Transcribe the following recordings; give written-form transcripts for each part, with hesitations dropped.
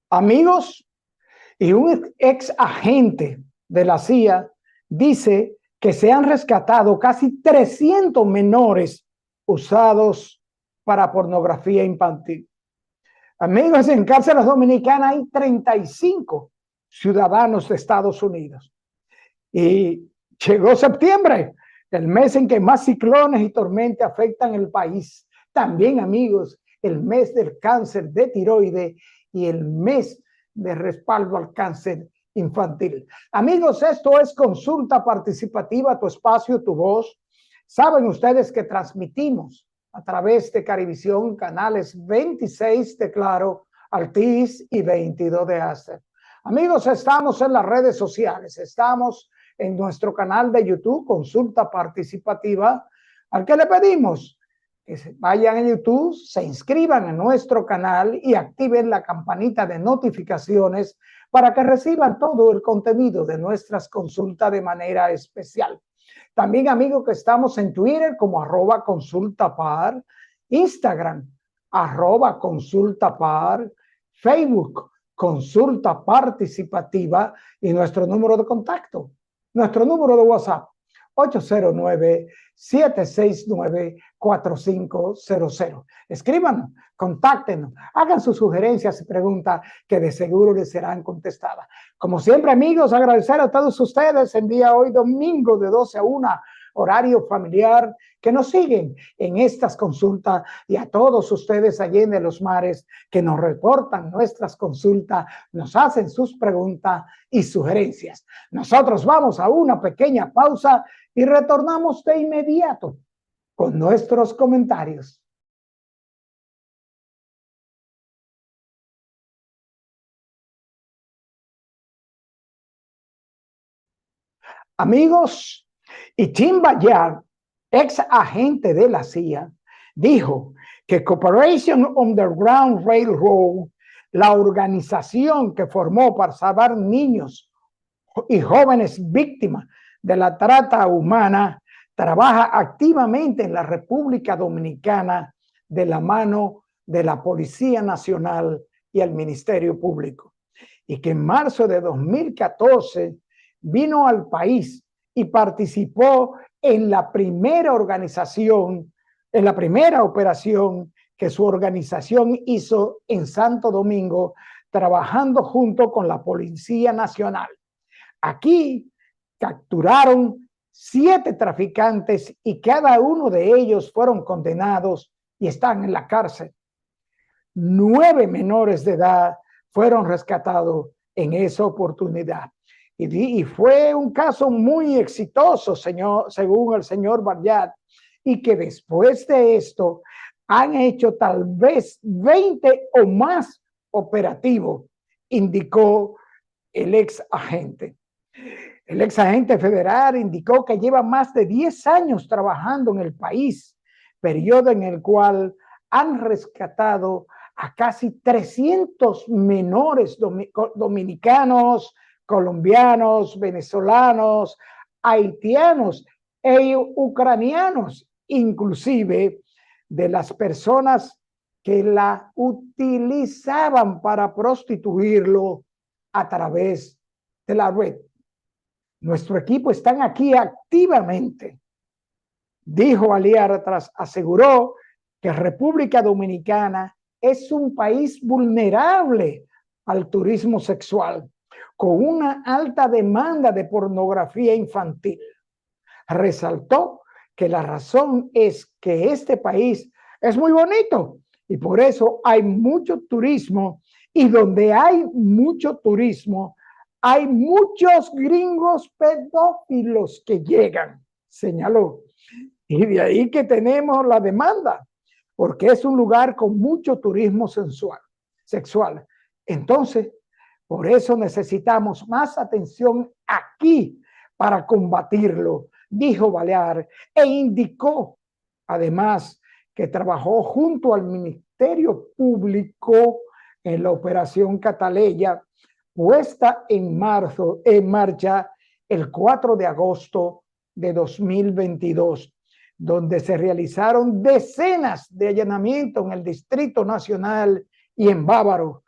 amigos, y un ex agente de la CIA dice que se han rescatado casi 300 menores usados para pornografía infantil. Amigos, en cárceles dominicanas hay 35 ciudadanos de Estados Unidos. Y llegó septiembre, el mes en que más ciclones y tormentas afectan el país. También, amigos, el mes del cáncer de tiroides y el mes de respaldo al cáncer infantil. Amigos, esto es Consulta Participativa, tu espacio, tu voz. Saben ustedes que transmitimos a través de Carivisión, canales 26 de Claro, Altiz y 22 de Aster. Amigos, estamos en las redes sociales, estamos en nuestro canal de YouTube, Consulta Participativa, al que le pedimos que vayan a YouTube, se inscriban en nuestro canal y activen la campanita de notificaciones para que reciban todo el contenido de nuestras consultas de manera especial. También, amigos, que estamos en Twitter como @consultapar, Instagram @consultapar, Facebook Consulta Participativa y nuestro número de contacto, nuestro número de WhatsApp 809-769-4500. Escríbanos, contáctenos, hagan sus sugerencias y preguntas que de seguro les serán contestadas. Como siempre, amigos, agradecer a todos ustedes el día hoy domingo de 12 a 1, horario familiar, que nos siguen en estas consultas, y a todos ustedes allí en los mares que nos reportan nuestras consultas, nos hacen sus preguntas y sugerencias. Nosotros vamos a una pequeña pausa y retornamos de inmediato con nuestros comentarios. Amigos, y Tim Bayard, ex agente de la CIA, dijo que Cooperation Underground Railroad, la organización que formó para salvar niños y jóvenes víctimas de la trata humana, trabaja activamente en la República Dominicana de la mano de la Policía Nacional y el Ministerio Público, y que en marzo de 2014 vino al país y participó en la primera organización, en la primera operación que su organización hizo en Santo Domingo, trabajando junto con la Policía Nacional. Aquí capturaron 7 traficantes y cada uno de ellos fueron condenados y están en la cárcel. 9 menores de edad fueron rescatados en esa oportunidad. Y fue un caso muy exitoso, según el señor Bayard, y que después de esto han hecho tal vez 20 o más operativos, indicó el ex agente. El ex agente federal indicó que lleva más de 10 años trabajando en el país, periodo en el cual han rescatado a casi 300 menores dominicanos, colombianos, venezolanos, haitianos e ucranianos, inclusive de las personas que la utilizaban para prostituirlo a través de la red. Nuestro equipo está aquí activamente, dijo Aliar, aseguró que República Dominicana es un país vulnerable al turismo sexual, con una alta demanda de pornografía infantil. Resaltó que la razón es que este país es muy bonito y por eso hay mucho turismo, y donde hay mucho turismo, hay muchos gringos pedófilos que llegan, señaló. Y de ahí que tenemos la demanda, porque es un lugar con mucho turismo sexual. Entonces, por eso necesitamos más atención aquí para combatirlo, dijo Balear, e indicó además que trabajó junto al Ministerio Público en la Operación Cataleya, puesta en marcha el 4 de agosto de 2022, donde se realizaron decenas de allanamientos en el Distrito Nacional y en Bávaro,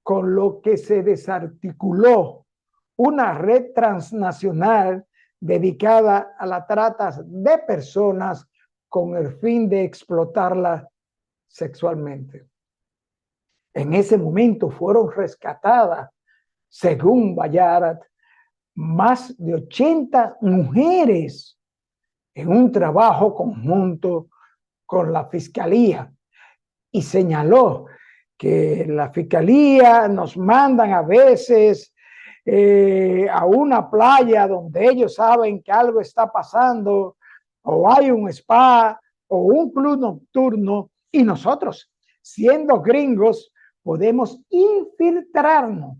con lo que se desarticuló una red transnacional dedicada a la trata de personas con el fin de explotarlas sexualmente. En ese momento fueron rescatadas, según Bayarat, más de 80 mujeres en un trabajo conjunto con la Fiscalía, y señaló que la Fiscalía nos mandan a veces a una playa donde ellos saben que algo está pasando, o hay un spa o un club nocturno, y nosotros, siendo gringos, podemos infiltrarnos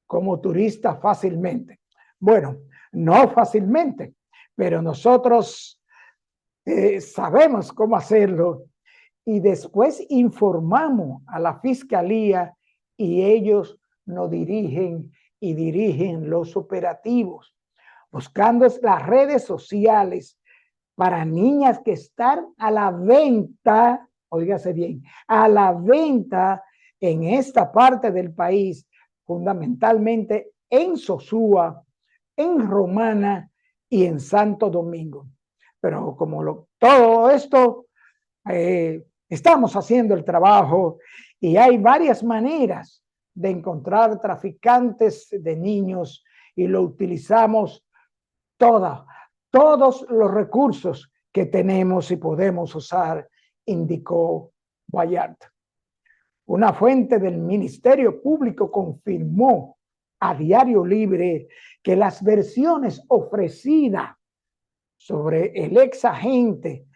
como turistas fácilmente. Bueno, no fácilmente, pero nosotros sabemos cómo hacerlo, y después informamos a la Fiscalía y ellos nos dirigen y dirigen los operativos, buscando las redes sociales para niñas que están a la venta, óigase bien, a la venta en esta parte del país, fundamentalmente en Sosúa, en Romana y en Santo Domingo. Pero como todo esto, estamos haciendo el trabajo y hay varias maneras de encontrar traficantes de niños, y lo utilizamos todos los recursos que tenemos y podemos usar, indicó Bayard. Una fuente del Ministerio Público confirmó a Diario Libre que las versiones ofrecidas sobre el ex agente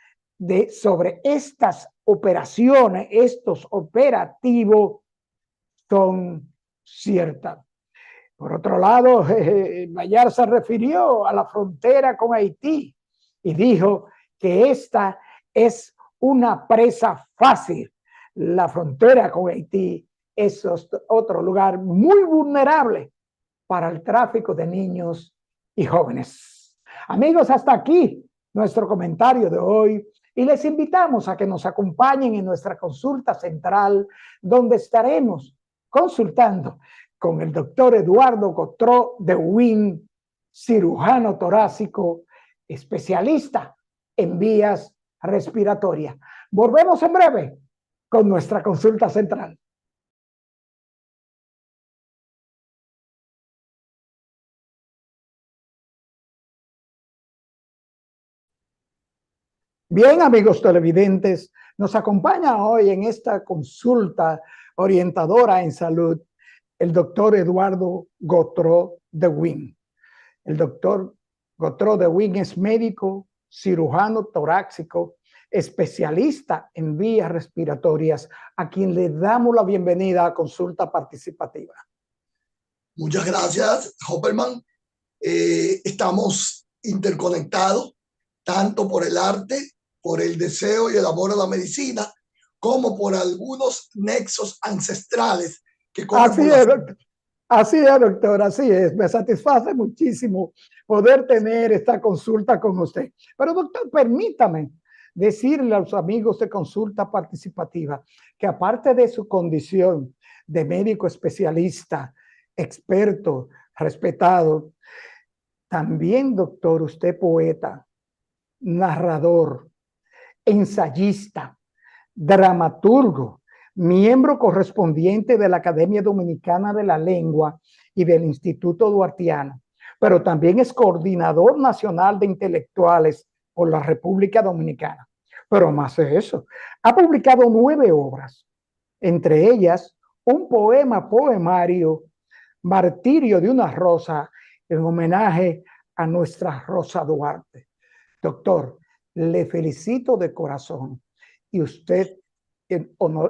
sobre estas operaciones, estos operativos, son ciertas. Por otro lado, Bayard se refirió a la frontera con Haití y dijo que esta es una presa fácil. La frontera con Haití es otro lugar muy vulnerable para el tráfico de niños y jóvenes. Amigos, hasta aquí nuestro comentario de hoy, y les invitamos a que nos acompañen en nuestra consulta central, donde estaremos consultando con el doctor Eduardo Gotro de Win, cirujano torácico, especialista en vías respiratorias. Volvemos en breve con nuestra consulta central. Bien, amigos televidentes, nos acompaña hoy en esta consulta orientadora en salud el doctor Eduardo Gotro de Win. El doctor Gotro de Win es médico, cirujano torácico, especialista en vías respiratorias, a quien le damos la bienvenida a Consulta Participativa. Muchas gracias, Hopperman. Estamos interconectados tanto por el arte, por el deseo y el amor a la medicina, como por algunos nexos ancestrales que así es, doctor. Así es, doctor, así es. Me satisface muchísimo poder tener esta consulta con usted. Pero, doctor, permítame decirle a los amigos de Consulta Participativa que, aparte de su condición de médico especialista, experto, respetado, también, doctor, usted poeta, narrador, ensayista, dramaturgo, miembro correspondiente de la Academia Dominicana de la Lengua y del Instituto Duartiano, pero también es coordinador nacional de intelectuales por la República Dominicana. Pero más de eso, ha publicado 9 obras, entre ellas un poemario, Martirio de una Rosa, en homenaje a nuestra Rosa Duarte. Doctor, le felicito de corazón, y usted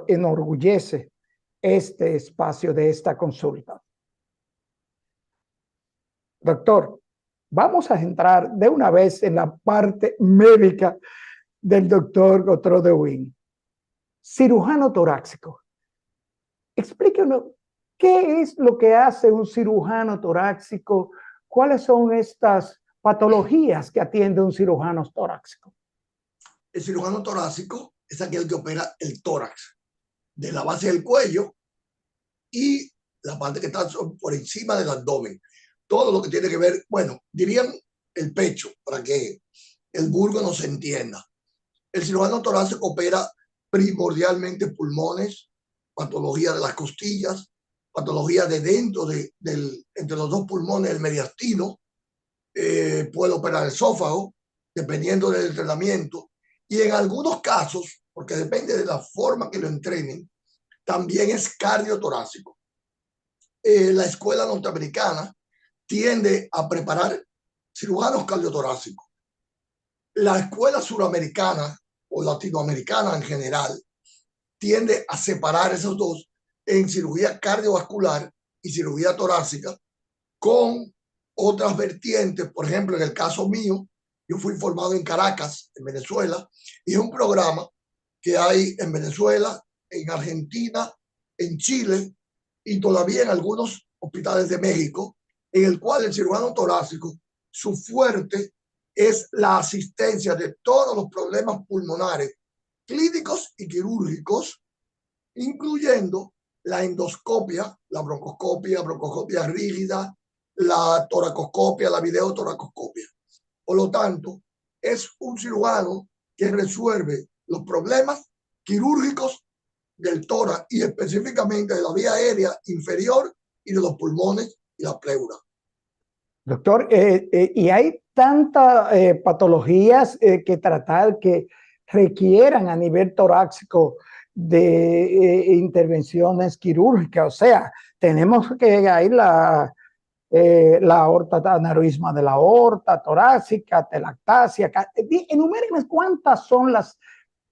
enorgullece este espacio de esta consulta. Doctor, vamos a entrar de una vez en la parte médica del doctor Gotro de Win. Cirujano torácico. Explíquenos qué es lo que hace un cirujano torácico, cuáles son estas patologías que atiende un cirujano torácico. El cirujano torácico es aquel que opera el tórax de la base del cuello y la parte que está por encima del abdomen. Todo lo que tiene que ver, bueno, dirían el pecho, para que el vulgo nos entienda. El cirujano torácico opera primordialmente pulmones, patología de las costillas, patología de dentro entre los dos pulmones, el mediastino, puede operar el esófago, dependiendo del entrenamiento, y en algunos casos, porque depende de la forma que lo entrenen, también es cardiotorácico. La escuela norteamericana tiende a preparar cirujanos cardiotorácicos. La escuela suramericana o latinoamericana en general tiende a separar esos dos en cirugía cardiovascular y cirugía torácica con otras vertientes. Por ejemplo, en el caso mío, yo fui formado en Caracas, en Venezuela, y es un programa que hay en Venezuela, en Argentina, en Chile y todavía en algunos hospitales de México, en el cual el cirujano torácico, su fuerte es la asistencia de todos los problemas pulmonares clínicos y quirúrgicos, incluyendo la endoscopia, la broncoscopia rígida, la toracoscopia, la videotoracoscopia. Por lo tanto, es un cirujano que resuelve los problemas quirúrgicos del tórax y específicamente de la vía aérea inferior y de los pulmones y la pleura. Doctor, y hay tantas patologías que tratar que requieran a nivel torácico de intervenciones quirúrgicas. O sea, tenemos que hay la aorta, aneurisma de la aorta torácica, telactasia. Enuméreme cuántas son las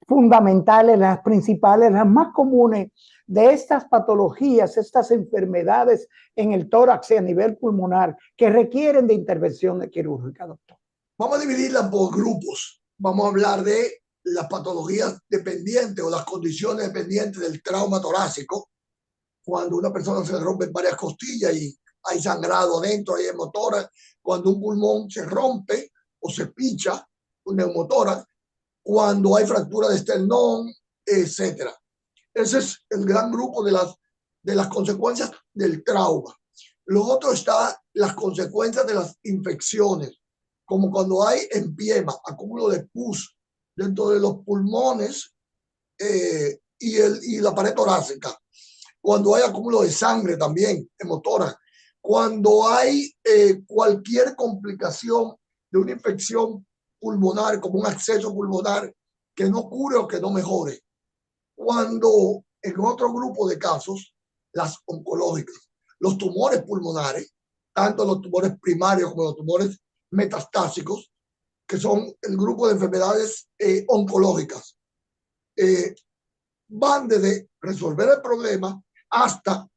fundamentales, las principales, las más comunes de estas patologías, estas enfermedades en el tórax y a nivel pulmonar que requieren de intervención quirúrgica, doctor. Vamos a dividirla por grupos. Vamos a hablar de las patologías dependientes o las condiciones dependientes del trauma torácico, cuando una persona se le rompen varias costillas y hay sangrado dentro, hay neumotórax, cuando un pulmón se rompe o se pincha, un neumotórax, cuando hay fractura de esternón, etcétera. Ese es el gran grupo de las consecuencias del trauma. Lo otro está las consecuencias de las infecciones, como cuando hay empiema, acúmulo de pus dentro de los pulmones y la pared torácica, cuando hay acúmulo de sangre también, hemotórax, cuando hay cualquier complicación de una infección pulmonar, como un acceso pulmonar que no cure o que no mejore. Cuando en otro grupo de casos, las oncológicas, los tumores pulmonares, tanto los tumores primarios como los tumores metastásicos, que son el grupo de enfermedades oncológicas, van desde resolver el problema hasta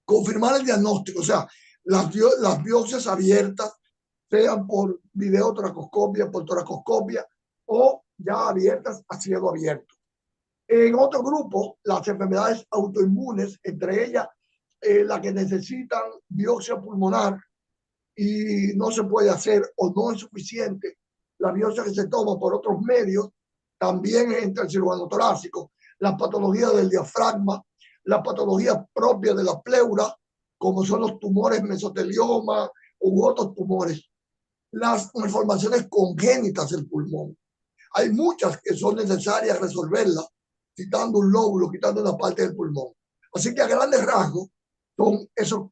confirmar el diagnóstico. O sea, las biopsias abiertas, sean por videotoracoscopia, por toracoscopia o ya abiertas a cielo abierto. En otro grupo, las enfermedades autoinmunes, entre ellas las que necesitan biopsia pulmonar y no se puede hacer o no es suficiente la biopsia que se toma por otros medios, también entra el cirujano torácico. Las patologías del diafragma, las patologías propias de la pleura, como son los tumores mesotelioma u otros tumores, las malformaciones congénitas del pulmón. Hay muchas que son necesarias resolverlas, quitando un lóbulo, quitando una parte del pulmón. Así que a grandes rasgos son esos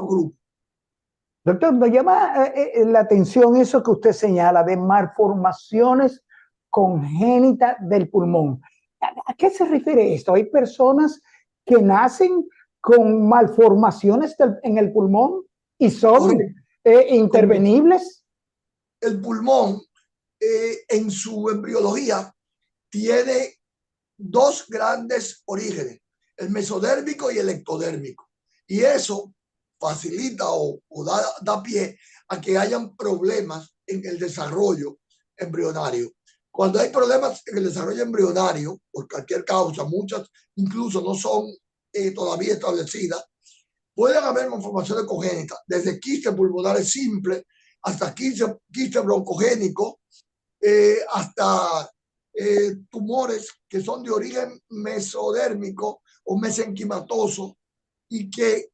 grupos. Doctor, nos llama la atención eso que usted señala de malformaciones congénitas del pulmón. ¿A qué se refiere esto? ¿Hay personas que nacen con malformaciones en el pulmón y son intervenibles? El pulmón, en su embriología, tiene dos grandes orígenes, el mesodérmico y el ectodérmico. Y eso facilita o da pie a que hayan problemas en el desarrollo embrionario. Cuando hay problemas en el desarrollo embrionario, por cualquier causa, muchas incluso no son todavía establecidas, pueden haber malformaciones congénitas, desde quistes pulmonares simples hasta quiste broncogénico, hasta tumores que son de origen mesodérmico o mesenquimatoso, y que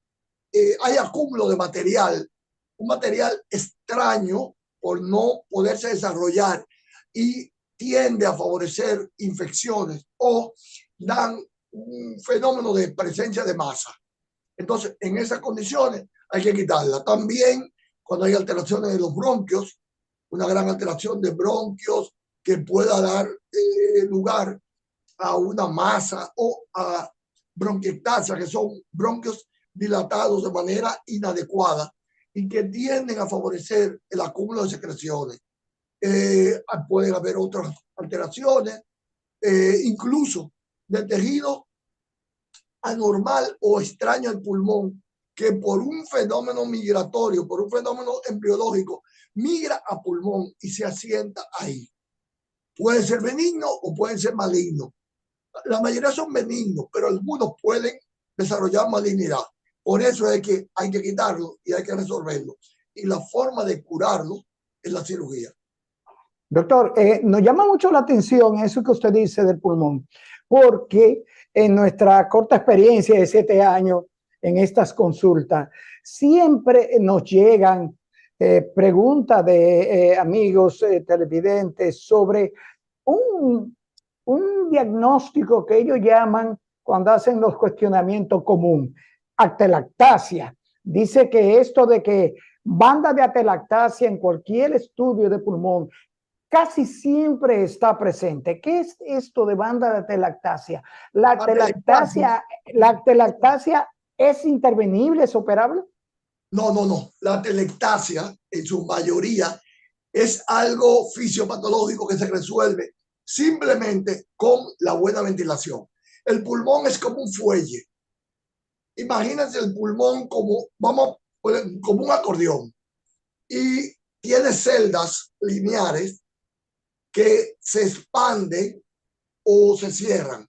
hay acúmulo de material, un material extraño por no poderse desarrollar y tiende a favorecer infecciones o dan un fenómeno de presencia de masa. Entonces, en esas condiciones hay que quitarla. También cuando hay alteraciones de los bronquios, una gran alteración de bronquios que pueda dar lugar a una masa o a bronquiectasia, que son bronquios dilatados de manera inadecuada y que tienden a favorecer el acúmulo de secreciones. Pueden haber otras alteraciones, incluso de tejido anormal o extraño al pulmón, que por un fenómeno migratorio, por un fenómeno embriológico, migra a pulmón y se asienta ahí. Puede ser benigno o pueden ser malignos. La mayoría son benignos, pero algunos pueden desarrollar malignidad. Por eso es que hay que quitarlo y hay que resolverlo. Y la forma de curarlo es la cirugía. Doctor, nos llama mucho la atención eso que usted dice del pulmón, porque en nuestra corta experiencia de 7 años en estas consultas, siempre nos llegan preguntas de amigos televidentes sobre un, un diagnóstico que ellos llaman, cuando hacen los cuestionamientos común, atelactasia. Dice que esto de que banda de atelactasia en cualquier estudio de pulmón casi siempre está presente. ¿Qué es esto de banda de atelactasia? La atelactasia es intervenible, es operable. No. La atelectasia, en su mayoría, es algo fisiopatológico que se resuelve simplemente con la buena ventilación. El pulmón es como un fuelle. Imagínense el pulmón como un acordeón y tiene celdas lineares que se expanden o se cierran.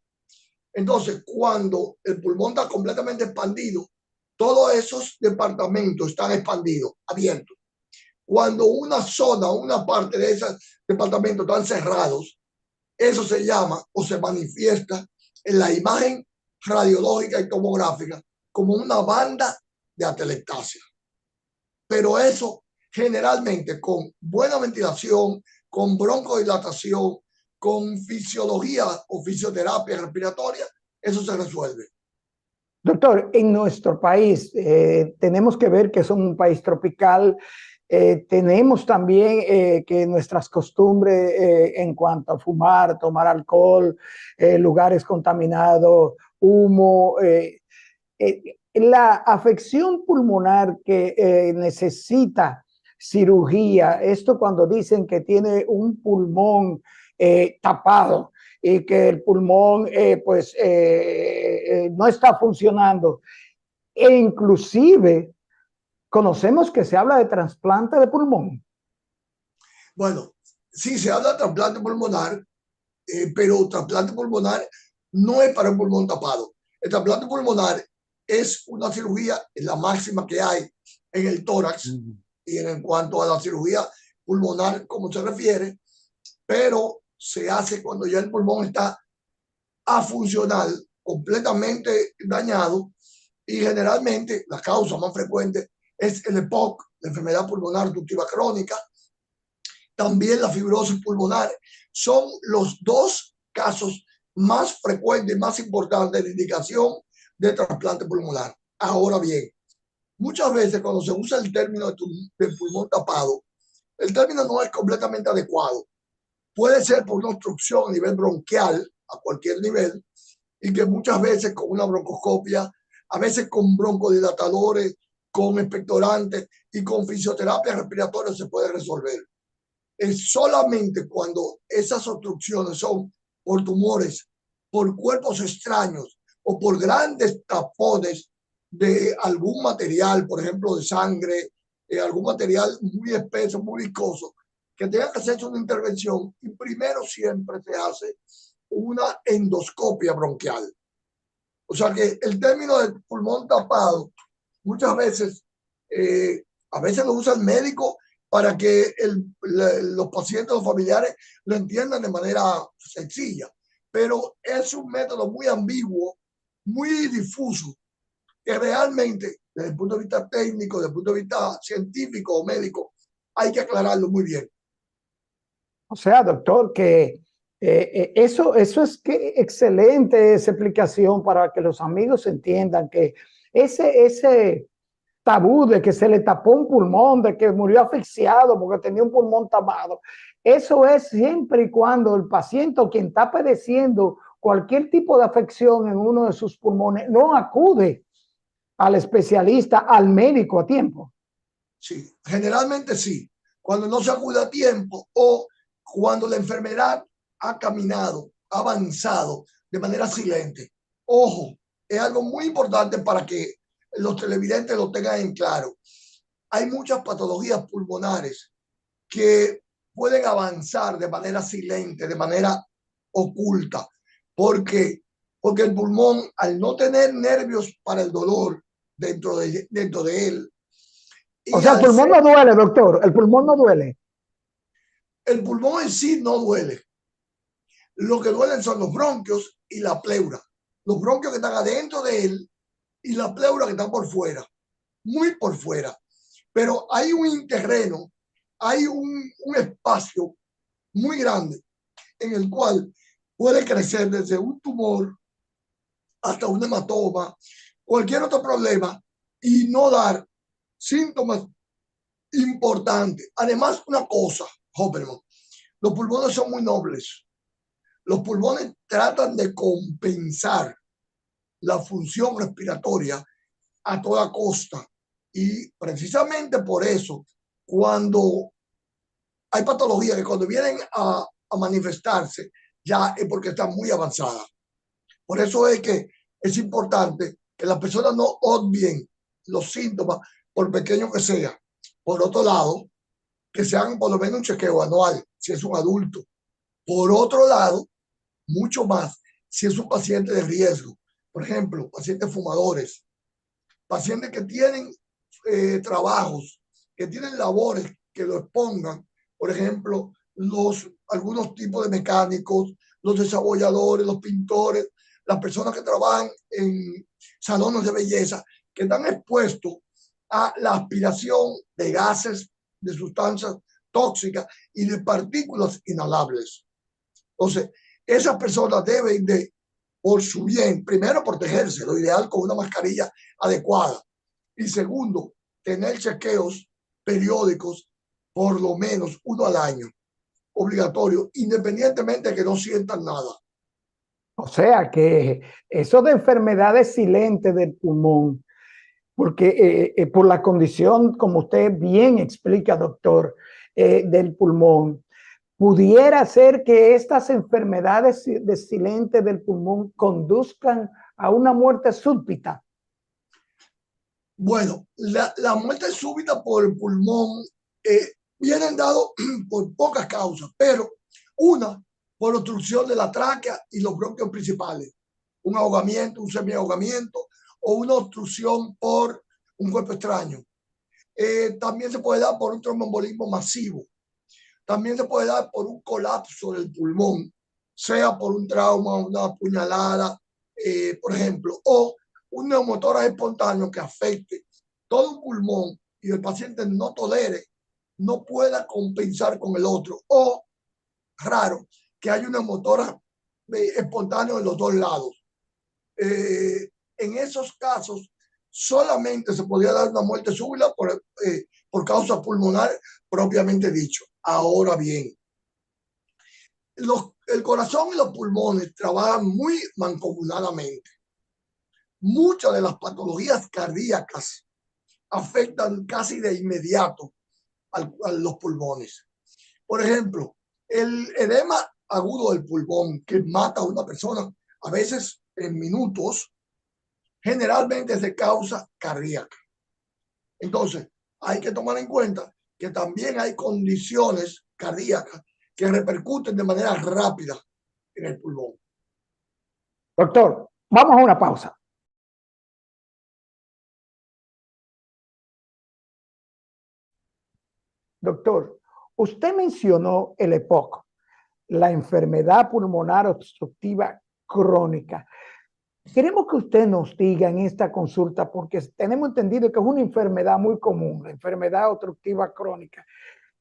Entonces, cuando el pulmón está completamente expandido, todos esos departamentos están expandidos, abiertos. Cuando una zona, una parte de esos departamentos están cerrados, eso se llama o se manifiesta en la imagen radiológica y tomográfica como una banda de atelectasia. Pero eso generalmente con buena ventilación, con broncodilatación, con fisiología o fisioterapia respiratoria, eso se resuelve. Doctor, en nuestro país tenemos que ver que somos un país tropical. Tenemos también que nuestras costumbres en cuanto a fumar, tomar alcohol, lugares contaminados, humo, la afección pulmonar que necesita cirugía, esto cuando dicen que tiene un pulmón tapado y que el pulmón no está funcionando, e inclusive conocemos que se habla de trasplante de pulmón. Bueno, sí se habla de trasplante pulmonar, pero trasplante pulmonar no es para un pulmón tapado. El trasplante pulmonar es una cirugía, es la máxima que hay en el tórax y en cuanto a la cirugía pulmonar, como se refiere, pero se hace cuando ya el pulmón está afuncional, completamente dañado, y generalmente la causa más frecuente es el EPOC, la enfermedad pulmonar obstructiva crónica, también la fibrosis pulmonar. Son los dos casos más frecuentes y más importantes de indicación de trasplante pulmonar. Ahora bien, muchas veces cuando se usa el término del pulmón tapado, el término no es completamente adecuado. Puede ser por una obstrucción a nivel bronquial, a cualquier nivel, y que muchas veces con una broncoscopia, a veces con broncodilatadores, con expectorantes y con fisioterapia respiratoria se puede resolver. Es solamente cuando esas obstrucciones son por tumores, por cuerpos extraños o por grandes tapones de algún material, por ejemplo, de sangre, algún material muy espeso, muy viscoso, que tenga que hacerse una intervención y primero siempre se hace una endoscopia bronquial. O sea que el término del pulmón tapado muchas veces, a veces lo usa el médico para que los pacientes o familiares lo entiendan de manera sencilla, pero es un método muy ambiguo, muy difuso, que realmente, desde el punto de vista técnico, desde el punto de vista científico o médico, hay que aclararlo muy bien. O sea, doctor, que eso es que excelente esa explicación para que los amigos entiendan que ese tabú de que se le tapó un pulmón, de que murió asfixiado porque tenía un pulmón tapado, eso es siempre y cuando el paciente o quien está padeciendo cualquier tipo de afección en uno de sus pulmones no acude al especialista, al médico a tiempo. Sí, generalmente sí. Cuando no se acude a tiempo o cuando la enfermedad ha caminado, ha avanzado de manera silente. Ojo, es algo muy importante para que los televidentes lo tengan en claro. Hay muchas patologías pulmonares que pueden avanzar de manera silente, de manera oculta, porque el pulmón, al no tener nervios para el dolor dentro de él, O y sea, el al pulmón ser, no duele, doctor, el pulmón no duele. el pulmón en sí no duele. Lo que duelen son los bronquios y la pleura. Los bronquios que están adentro de él y la pleura que están por fuera, muy por fuera. Pero hay un interreno, hay un espacio muy grande en el cual puede crecer desde un tumor hasta un hematoma, cualquier otro problema y no dar síntomas importantes. Además, una cosa, Hopperman, los pulmones son muy nobles. Los pulmones tratan de compensar la función respiratoria a toda costa. Y precisamente por eso, cuando hay patologías que cuando vienen a manifestarse, ya es porque están muy avanzadas. Por eso es que es importante que las personas no obvien los síntomas, por pequeño que sea. Por otro lado, que se hagan por lo menos un chequeo anual, si es un adulto. Por otro lado, mucho más si es un paciente de riesgo. Por ejemplo, pacientes fumadores, pacientes que tienen trabajos, que tienen labores que lo expongan. Por ejemplo, algunos tipos de mecánicos, los desabolladores, los pintores, las personas que trabajan en salones de belleza, que están expuestos a la aspiración de gases, de sustancias tóxicas y de partículas inhalables. Entonces, esas personas deben de, por su bien, primero protegerse, lo ideal con una mascarilla adecuada. Y segundo, tener chequeos periódicos, por lo menos uno al año, obligatorio, independientemente de que no sientan nada. O sea que eso de enfermedades silentes del pulmón, porque por la condición, como usted bien explica, doctor, del pulmón, pudiera ser que estas enfermedades de silentes del pulmón conduzcan a una muerte súbita. Bueno, la muerte súbita por el pulmón vienen dados por pocas causas, pero una por obstrucción de la tráquea y los bronquios principales, un ahogamiento, un semiahogamiento o una obstrucción por un cuerpo extraño. También se puede dar por un tromboembolismo masivo. También se puede dar por un colapso del pulmón, sea por un trauma, una puñalada, por ejemplo, o un neumotórax espontáneo que afecte todo un pulmón y el paciente no tolere, no pueda compensar con el otro, o raro, que haya un neumotórax espontáneo en los dos lados. En esos casos, solamente se podría dar una muerte súbita por causa pulmonar propiamente dicho. Ahora bien, el corazón y los pulmones trabajan muy mancomunadamente. Muchas de las patologías cardíacas afectan casi de inmediato a los pulmones. Por ejemplo, el edema agudo del pulmón que mata a una persona, a veces en minutos, generalmente es de causa cardíaca. Entonces, hay que tomar en cuenta que también hay condiciones cardíacas que repercuten de manera rápida en el pulmón. Doctor, vamos a una pausa. Doctor, usted mencionó el EPOC, la enfermedad pulmonar obstructiva crónica. Queremos que usted nos diga en esta consulta, porque tenemos entendido que es una enfermedad muy común, la enfermedad obstructiva crónica.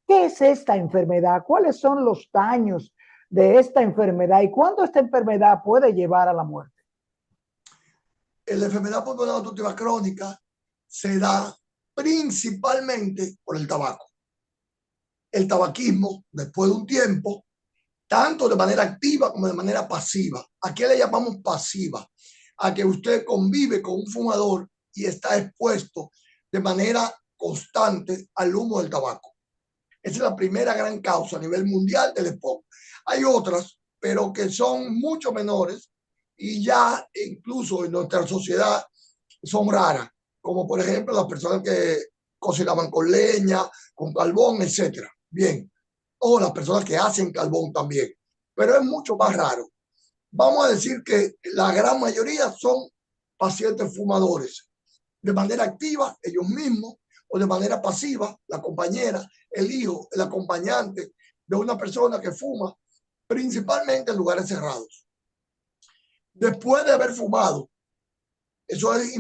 ¿Qué es esta enfermedad? ¿Cuáles son los daños de esta enfermedad? ¿Y cuándo esta enfermedad puede llevar a la muerte? La enfermedad pulmonar obstructiva crónica se da principalmente por el tabaco. El tabaquismo, después de un tiempo, tanto de manera activa como de manera pasiva. ¿A qué le llamamos pasiva? A que usted convive con un fumador y está expuesto de manera constante al humo del tabaco. Esa es la primera gran causa a nivel mundial del EPOC. Hay otras, pero que son mucho menores y ya incluso en nuestra sociedad son raras, como por ejemplo las personas que cocinaban con leña, con carbón, etcétera. Bien, o las personas que hacen carbón también, pero es mucho más raro. Vamos a decir que la gran mayoría son pacientes fumadores, de manera activa ellos mismos o de manera pasiva la compañera, el hijo, el acompañante de una persona que fuma, principalmente en lugares cerrados. Después de haber fumado, eso es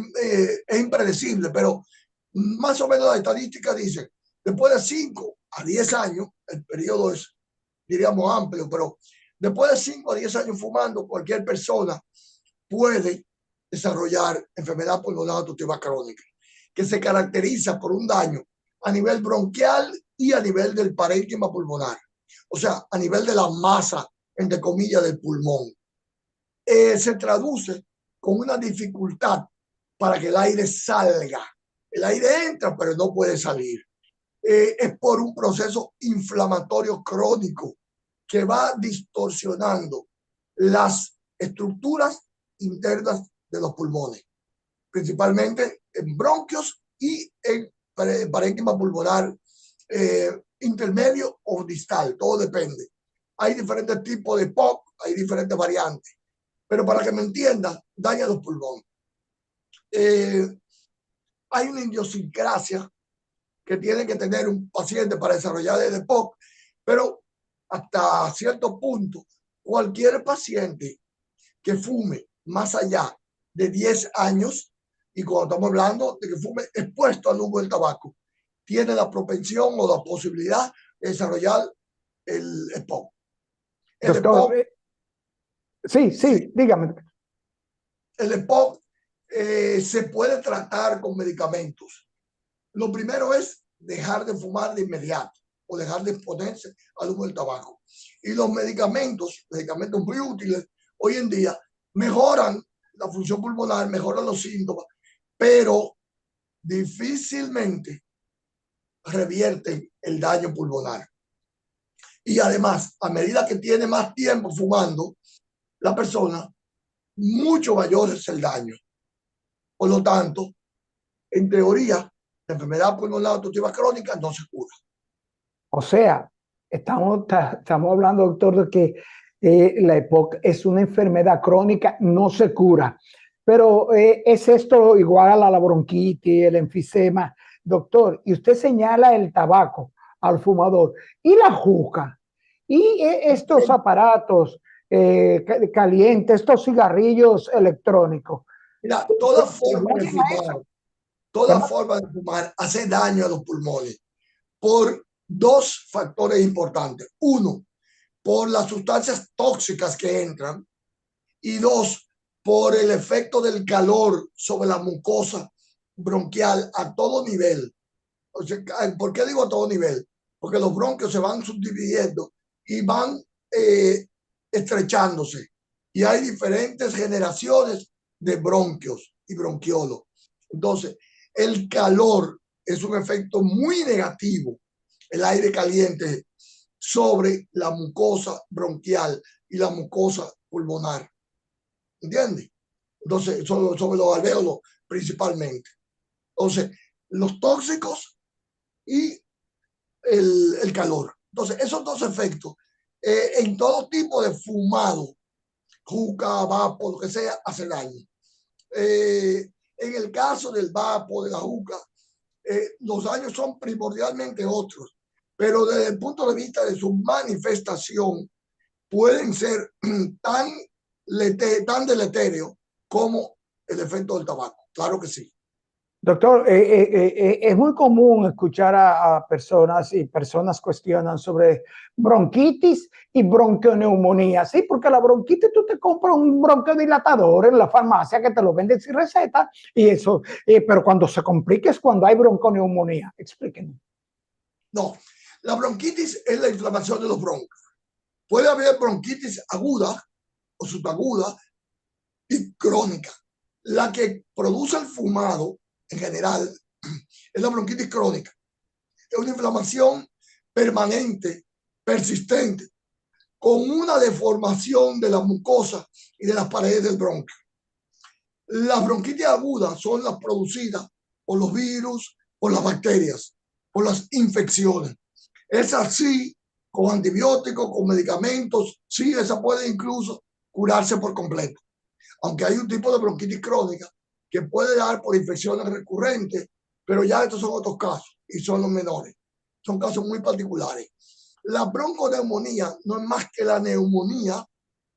impredecible, pero más o menos la estadística dice, después de 5 a 10 años, el periodo es, diríamos, amplio, pero después de 5 a 10 años fumando, cualquier persona puede desarrollar enfermedad pulmonar obstructiva crónica, que se caracteriza por un daño a nivel bronquial y a nivel del parénquima pulmonar, o sea, a nivel de la masa, entre comillas, del pulmón. Se traduce con una dificultad para que el aire salga. El aire entra, pero no puede salir. Es por un proceso inflamatorio crónico que va distorsionando las estructuras internas de los pulmones, principalmente en bronquios y en parénquima pulmonar intermedio o distal, todo depende. Hay diferentes tipos de POC, hay diferentes variantes, pero para que me entiendan, daña los pulmones. Hay una idiosincrasia que tiene que tener un paciente para desarrollar el EPOC, pero hasta cierto punto, cualquier paciente que fume más allá de 10 años, y cuando estamos hablando de que fume expuesto al humo del tabaco, tiene la propensión o la posibilidad de desarrollar el EPOC. El Doctor, EPOC, sí, dígame. El EPOC se puede tratar con medicamentos. Lo primero es dejar de fumar de inmediato o dejar de exponerse al humo del tabaco. Y los medicamentos muy útiles hoy en día, mejoran la función pulmonar, mejoran los síntomas, pero difícilmente revierten el daño pulmonar. Y además, a medida que tiene más tiempo fumando, la persona, mucho mayor es el daño. Por lo tanto, en teoría, la enfermedad pulmonar obstructiva crónica no se cura. O sea, estamos hablando, doctor, de que la EPOC es una enfermedad crónica, no se cura. Pero ¿es esto igual a la bronquitis, el enfisema? Doctor, y usted señala el tabaco al fumador y la juca y estos aparatos calientes, estos cigarrillos electrónicos. Mira, toda ¿Perdón? forma de fumar hace daño a los pulmones por dos factores importantes. Uno, por las sustancias tóxicas que entran, y dos, por el efecto del calor sobre la mucosa bronquial a todo nivel. O sea, ¿por qué digo a todo nivel? Porque los bronquios se van subdividiendo y van estrechándose. Y hay diferentes generaciones de bronquios y bronquiolos. Entonces, el calor es un efecto muy negativo, el aire caliente, sobre la mucosa bronquial y la mucosa pulmonar. ¿Entiendes? Entonces, sobre los alvéolos principalmente. Entonces, los tóxicos y el calor. Entonces, esos dos efectos, en todo tipo de fumado, juca, vapo, lo que sea, hace daño. En el caso del vapo, de la juca, los daños son primordialmente otros, pero desde el punto de vista de su manifestación, pueden ser tan deletéreos como el efecto del tabaco. Claro que sí. Doctor, es muy común escuchar a personas y personas cuestionan sobre bronquitis y bronquioneumonía. Sí, porque la bronquitis tú te compras un bronquiodilatador en la farmacia que te lo venden sin receta y eso, pero cuando se complica es cuando hay bronconeumonía. Explíquenos. No, la bronquitis es la inflamación de los broncos. Puede haber bronquitis aguda o subaguda y crónica. La que produce el fumado, en general, es la bronquitis crónica. Es una inflamación permanente, persistente, con una deformación de la mucosa y de las paredes del bronquio. Las bronquitis agudas son las producidas por los virus, por las bacterias, por las infecciones. Esa sí, con antibióticos, con medicamentos, sí, esa puede incluso curarse por completo. Aunque hay un tipo de bronquitis crónica que puede dar por infecciones recurrentes, pero ya estos son otros casos y son los menores. Son casos muy particulares. La bronconeumonía no es más que la neumonía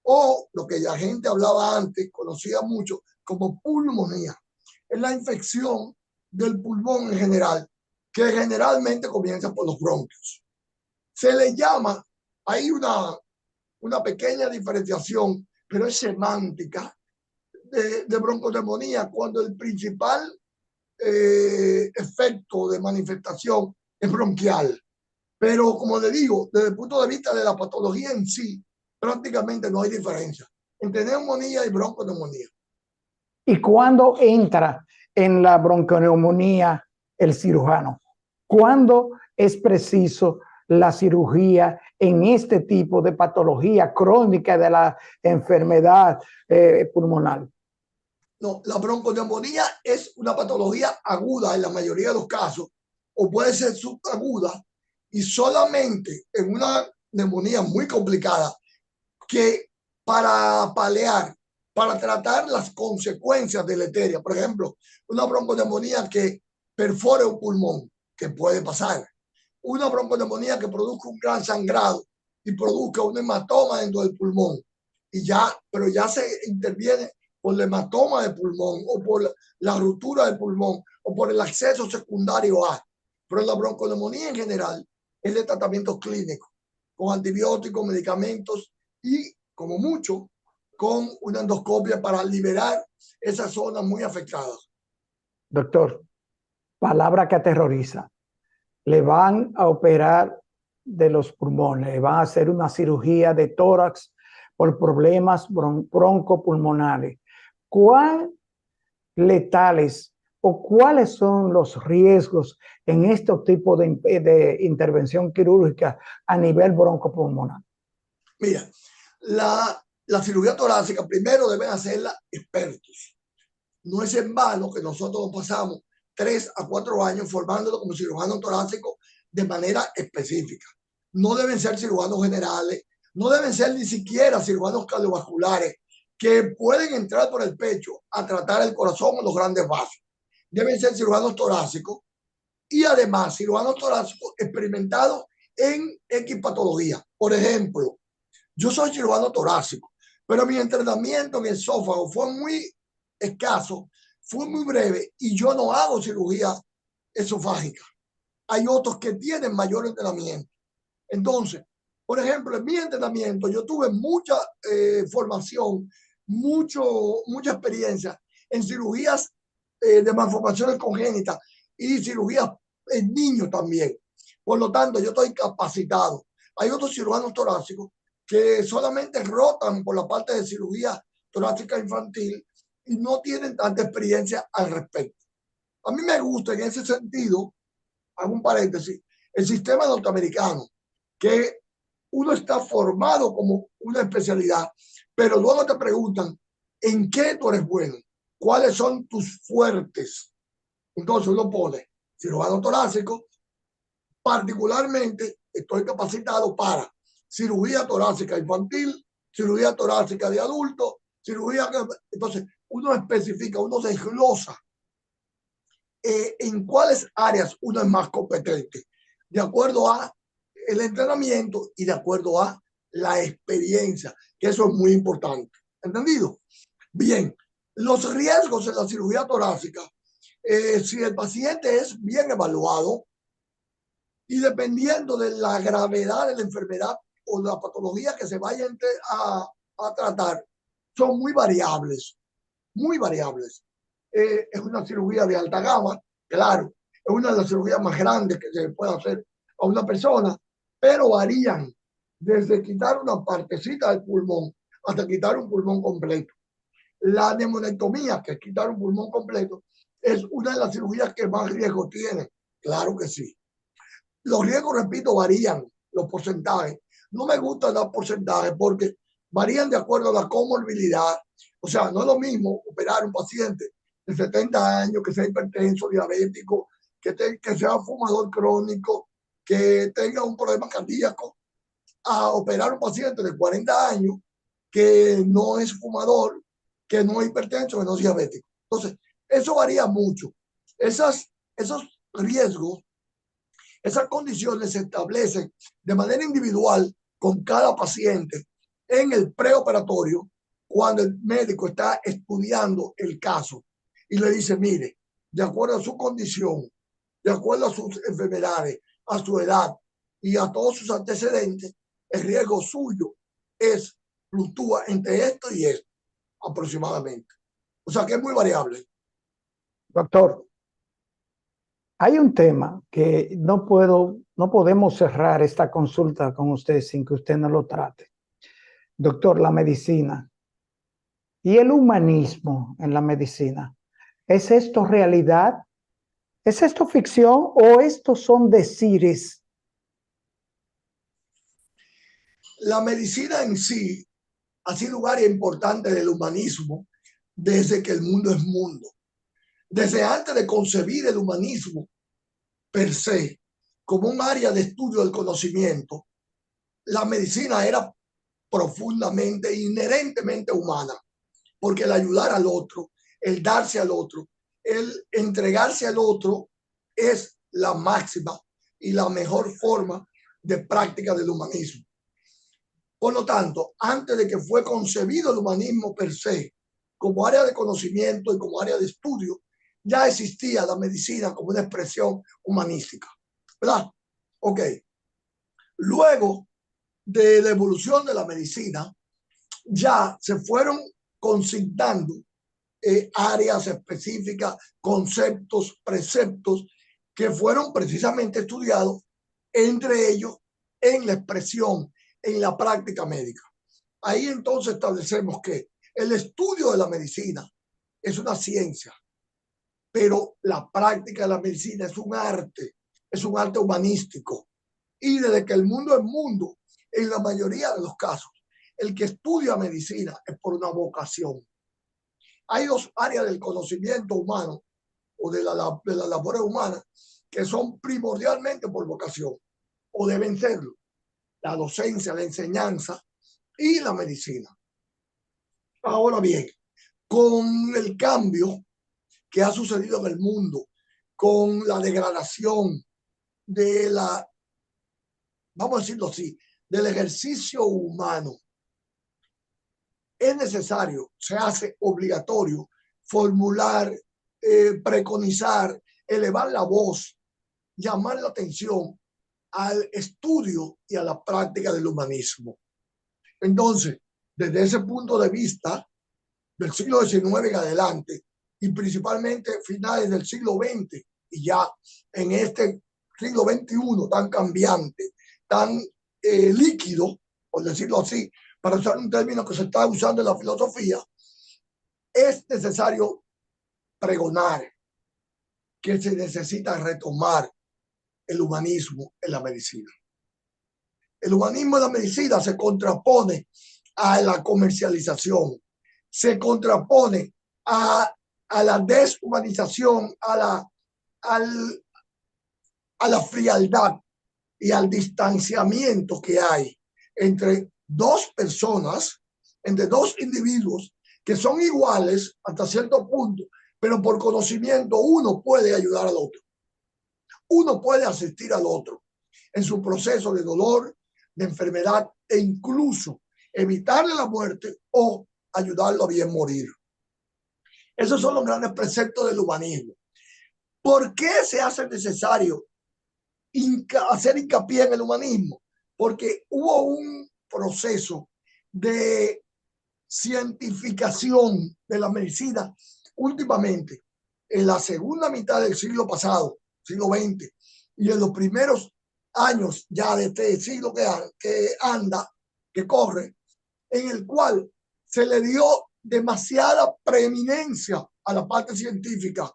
o lo que la gente hablaba antes, conocía mucho como pulmonía. Es la infección del pulmón en general, que generalmente comienza por los bronquios. Se le llama, hay una pequeña diferenciación, pero es semántica, de bronconeumonía, cuando el principal efecto de manifestación es bronquial. Pero como le digo, desde el punto de vista de la patología en sí, prácticamente no hay diferencia entre neumonía y bronconeumonía. ¿Y cuándo entra en la bronconeumonía el cirujano? ¿Cuándo es preciso la cirugía en este tipo de patología crónica de la enfermedad pulmonar? No, la bronconeumonía es una patología aguda en la mayoría de los casos, o puede ser subaguda, y solamente en una neumonía muy complicada que para paliar, para tratar las consecuencias deleterias, por ejemplo, una bronconeumonía que perfore un pulmón, que puede pasar, una bronconeumonía que produzca un gran sangrado y produzca un hematoma dentro del pulmón, y ya, pero ya se interviene por el hematoma de pulmón o por la ruptura del pulmón o por el acceso secundario a. Pero la bronconeumonía en general es de tratamiento clínico, con antibióticos, medicamentos y, como mucho, con una endoscopia para liberar esas zonas muy afectadas. Doctor, palabra que aterroriza. Le van a operar de los pulmones, le van a hacer una cirugía de tórax por problemas broncopulmonares. ¿Cuán letales o cuáles son los riesgos en este tipo de intervención quirúrgica a nivel broncopulmonar? Mira, la cirugía torácica primero deben hacerla expertos. No es en vano que nosotros pasamos 3 a 4 años formándolo como cirujano torácico de manera específica. No deben ser cirujanos generales, no deben ser ni siquiera cirujanos cardiovasculares que pueden entrar por el pecho a tratar el corazón o los grandes vasos. Deben ser cirujanos torácicos y además cirujanos torácicos experimentados en X patología. Por ejemplo, yo soy cirujano torácico, pero mi entrenamiento en esófago fue muy escaso, fue muy breve y yo no hago cirugía esofágica. Hay otros que tienen mayor entrenamiento. Entonces, por ejemplo, en mi entrenamiento yo tuve mucha formación, mucha experiencia en cirugías de malformaciones congénitas y cirugías en niños también. Por lo tanto, yo estoy capacitado. Hay otros cirujanos torácicos que solamente rotan por la parte de cirugía torácica infantil y no tienen tanta experiencia al respecto. A mí me gusta en ese sentido, hago un paréntesis, el sistema norteamericano, que uno está formado como una especialidad, pero luego te preguntan, ¿en qué tú eres bueno? ¿Cuáles son tus fuertes? Entonces uno pone cirujano torácico, particularmente estoy capacitado para cirugía torácica infantil, cirugía torácica de adultos, cirugía... Entonces uno especifica, uno desglosa en cuáles áreas uno es más competente, de acuerdo a el entrenamiento y de acuerdo a la experiencia, que eso es muy importante. ¿Entendido? Bien, Los riesgos en la cirugía torácica, si el paciente es bien evaluado y dependiendo de la gravedad de la enfermedad o de la patología que se vaya a tratar, son muy variables, muy variables. Es una cirugía de alta gama, claro, es una de las cirugías más grandes que se puede hacer a una persona, pero varían desde quitar una partecita del pulmón hasta quitar un pulmón completo. La neumonectomía, que es quitar un pulmón completo, es una de las cirugías que más riesgo tiene. Claro que sí. Los riesgos, repito, varían, los porcentajes. No me gusta dar porcentajes porque varían de acuerdo a la comorbilidad. O sea, no es lo mismo operar a un paciente de 70 años que sea hipertenso, diabético, que sea fumador crónico, que tenga un problema cardíaco, a operar a un paciente de 40 años que no es fumador, que no es hipertenso, que no es diabético. Entonces, eso varía mucho. Esos riesgos, esas condiciones se establecen de manera individual con cada paciente en el preoperatorio cuando el médico está estudiando el caso y le dice, mire, de acuerdo a su condición, de acuerdo a sus enfermedades, a su edad y a todos sus antecedentes, el riesgo suyo fluctúa entre esto y esto aproximadamente. O sea que es muy variable. Doctor, hay un tema que no podemos cerrar esta consulta con usted sin que usted no lo trate. Doctor, la medicina y el humanismo en la medicina, ¿es esto realidad? ¿Es esto ficción o estos son decires? La medicina en sí ha sido un área importante del humanismo desde que el mundo es mundo. Desde antes de concebir el humanismo per se como un área de estudio del conocimiento, la medicina era profundamente, inherentemente humana, porque el ayudar al otro, el darse al otro, el entregarse al otro es la máxima y la mejor forma de práctica del humanismo. Por lo tanto, antes de que fue concebido el humanismo per se, como área de conocimiento y como área de estudio, ya existía la medicina como una expresión humanística, ¿verdad? Ok. Luego de la evolución de la medicina, ya se fueron consignando áreas específicas, conceptos, preceptos, que fueron precisamente estudiados, entre ellos en la expresión, en la práctica médica. Ahí entonces establecemos que el estudio de la medicina es una ciencia, pero la práctica de la medicina es un arte humanístico. Y desde que el mundo es mundo, en la mayoría de los casos, el que estudia medicina es por una vocación. Hay dos áreas del conocimiento humano o de la labor humana que son primordialmente por vocación o deben serlo: la docencia, la enseñanza y la medicina. Ahora bien, con el cambio que ha sucedido en el mundo, con la degradación de la, vamos a decirlo así, del ejercicio humano, es necesario, se hace obligatorio formular, preconizar, elevar la voz, llamar la atención al estudio y a la práctica del humanismo. Entonces, desde ese punto de vista, del siglo XIX en adelante, y principalmente finales del siglo XX, y ya en este siglo XXI tan cambiante, tan líquido, por decirlo así, para usar un término que se está usando en la filosofía, es necesario pregonar que se necesita retomar el humanismo en la medicina. El humanismo en la medicina se contrapone a la comercialización, se contrapone a la deshumanización, a la frialdad y al distanciamiento que hay entre dos personas, entre dos individuos que son iguales hasta cierto punto, pero por conocimiento uno puede ayudar al otro. Uno puede asistir al otro en su proceso de dolor, de enfermedad e incluso evitarle la muerte o ayudarlo a bien morir. Esos son los grandes preceptos del humanismo. ¿Por qué se hace necesario hacer hincapié en el humanismo? Porque hubo un proceso de cientificación de la medicina últimamente, en la segunda mitad del siglo pasado, siglo XX, y en los primeros años ya de este siglo que corre, en el cual se le dio demasiada preeminencia a la parte científica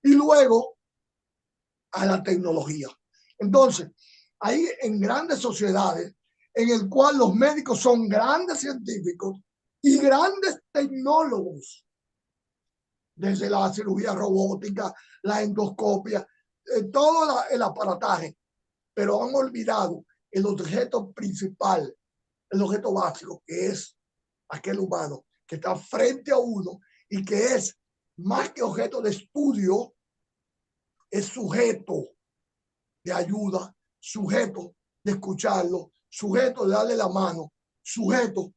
y luego a la tecnología. Entonces, hay en grandes sociedades en el cual los médicos son grandes científicos y grandes tecnólogos, desde la cirugía robótica, la endoscopia, todo el aparataje, pero han olvidado el objeto principal, el objeto básico, que es aquel humano que está frente a uno y que es más que objeto de estudio, es sujeto de ayuda, sujeto de escucharlo, sujeto de darle la mano, sujeto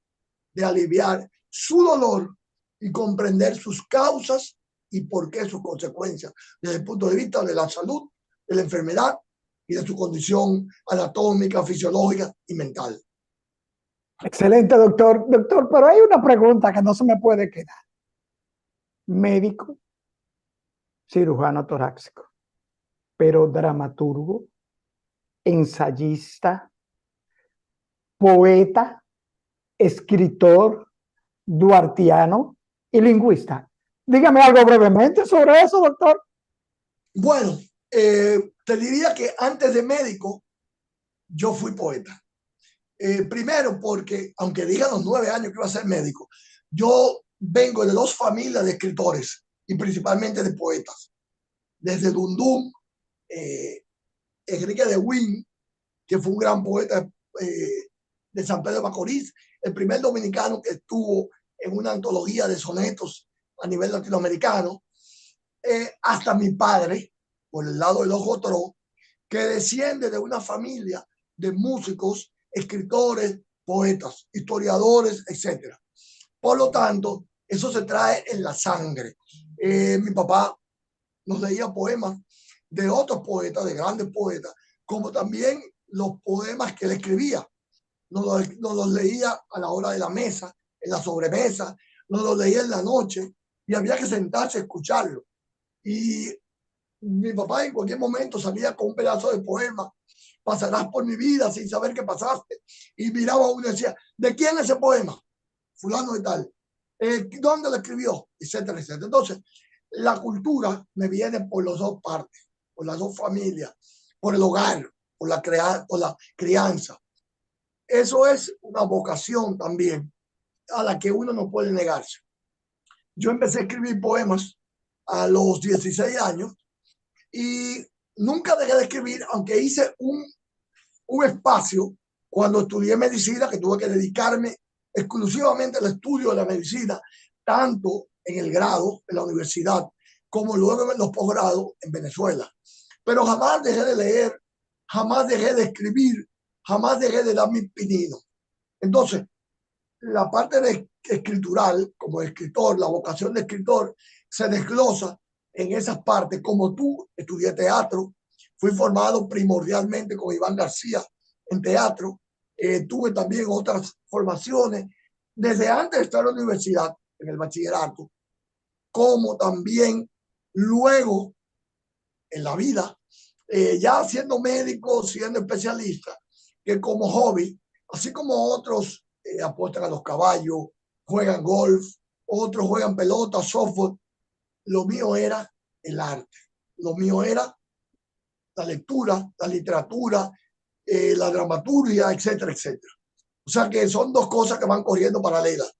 de aliviar su dolor y comprender sus causas y por qué sus consecuencias desde el punto de vista de la salud, de la enfermedad y de su condición anatómica, fisiológica y mental. Excelente, doctor. Doctor, pero hay una pregunta que no se me puede quedar. Médico, cirujano torácico, pero dramaturgo, ensayista, poeta, escritor, duartiano y lingüista. Dígame algo brevemente sobre eso, doctor. Bueno, te diría que antes de médico, yo fui poeta. Primero porque, aunque diga los 9 años que iba a ser médico, yo vengo de 2 familias de escritores y principalmente de poetas. Desde Dundum, Enrique de Win, que fue un gran poeta de San Pedro de Macorís, el primer dominicano que estuvo en una antología de sonetos a nivel latinoamericano, hasta mi padre, por el lado de los Gotró, que desciende de una familia de músicos, escritores, poetas, historiadores, etc. Por lo tanto, eso se trae en la sangre. Mi papá nos leía poemas de otros poetas, de grandes poetas, como también los poemas que él escribía. Nos los leía a la hora de la mesa, en la sobremesa, nos los leía en la noche y había que sentarse a escucharlo. Y mi papá en cualquier momento salía con un pedazo de poema, pasarás por mi vida sin saber qué pasaste, y miraba a uno y decía, ¿de quién es ese poema? Fulano de tal. ¿Dónde lo escribió? Etcétera, etcétera. Entonces, la cultura me viene por las 2 partes, por las 2 familias, por el hogar, por la crianza. Eso es una vocación también a la que uno no puede negarse. Yo empecé a escribir poemas a los 16 años y nunca dejé de escribir, aunque hice un espacio cuando estudié medicina, que tuve que dedicarme exclusivamente al estudio de la medicina, tanto en el grado, en la universidad, como luego en los posgrados en Venezuela. Pero jamás dejé de leer, jamás dejé de escribir, jamás dejé de dar mi pininos. Entonces, la parte de escritural, como escritor, la vocación de escritor, se desglosa en esas partes. Como tú, estudié teatro, fui formado primordialmente con Iván García en teatro, tuve también otras formaciones desde antes de estar en la universidad, en el bachillerato, como también luego en la vida, ya siendo médico, siendo especialista, que como hobby, así como otros apuestan a los caballos, juegan golf, otros juegan pelota, softball, lo mío era el arte, lo mío era la lectura, la literatura, la dramaturgia, etcétera, etcétera. O sea que son 2 cosas que van corriendo paralelas.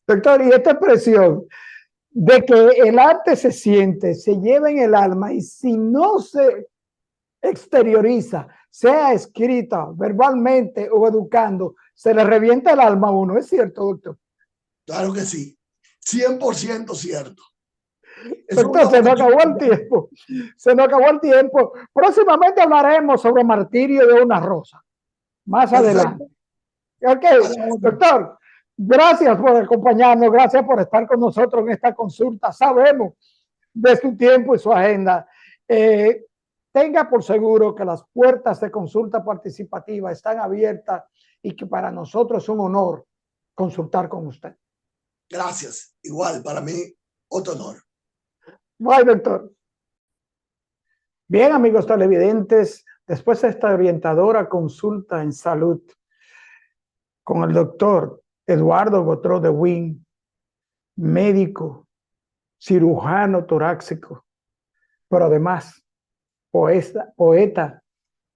Doctor, y esta expresión de que el arte se siente, se lleva en el alma y si no se exterioriza, sea escrita, verbalmente o educando, se le revienta el alma a uno. ¿Es cierto, doctor? Claro que sí, 100% cierto. Doctor, se nos acabó el tiempo. Se nos acabó el tiempo. Próximamente hablaremos sobre Martirio de una Rosa. Más adelante. Ok, doctor. Gracias por acompañarnos, gracias por estar con nosotros en esta consulta. Sabemos de su tiempo y su agenda. Tenga por seguro que las puertas de consulta participativa están abiertas y que para nosotros es un honor consultar con usted. Gracias. Igual, para mí, otro honor. Bye, doctor. Bien, amigos televidentes, después de esta orientadora consulta en salud con el doctor Eduardo Gotro de Win, médico, cirujano torácico, pero además poeta,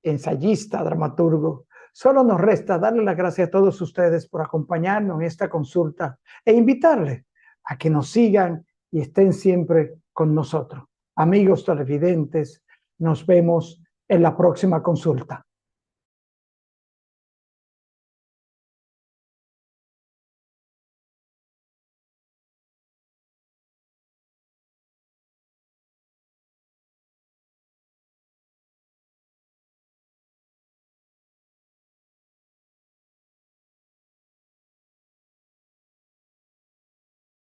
ensayista, dramaturgo. Solo nos resta darle las gracias a todos ustedes por acompañarnos en esta consulta e invitarles a que nos sigan y estén siempre con nosotros. Amigos televidentes, nos vemos en la próxima consulta.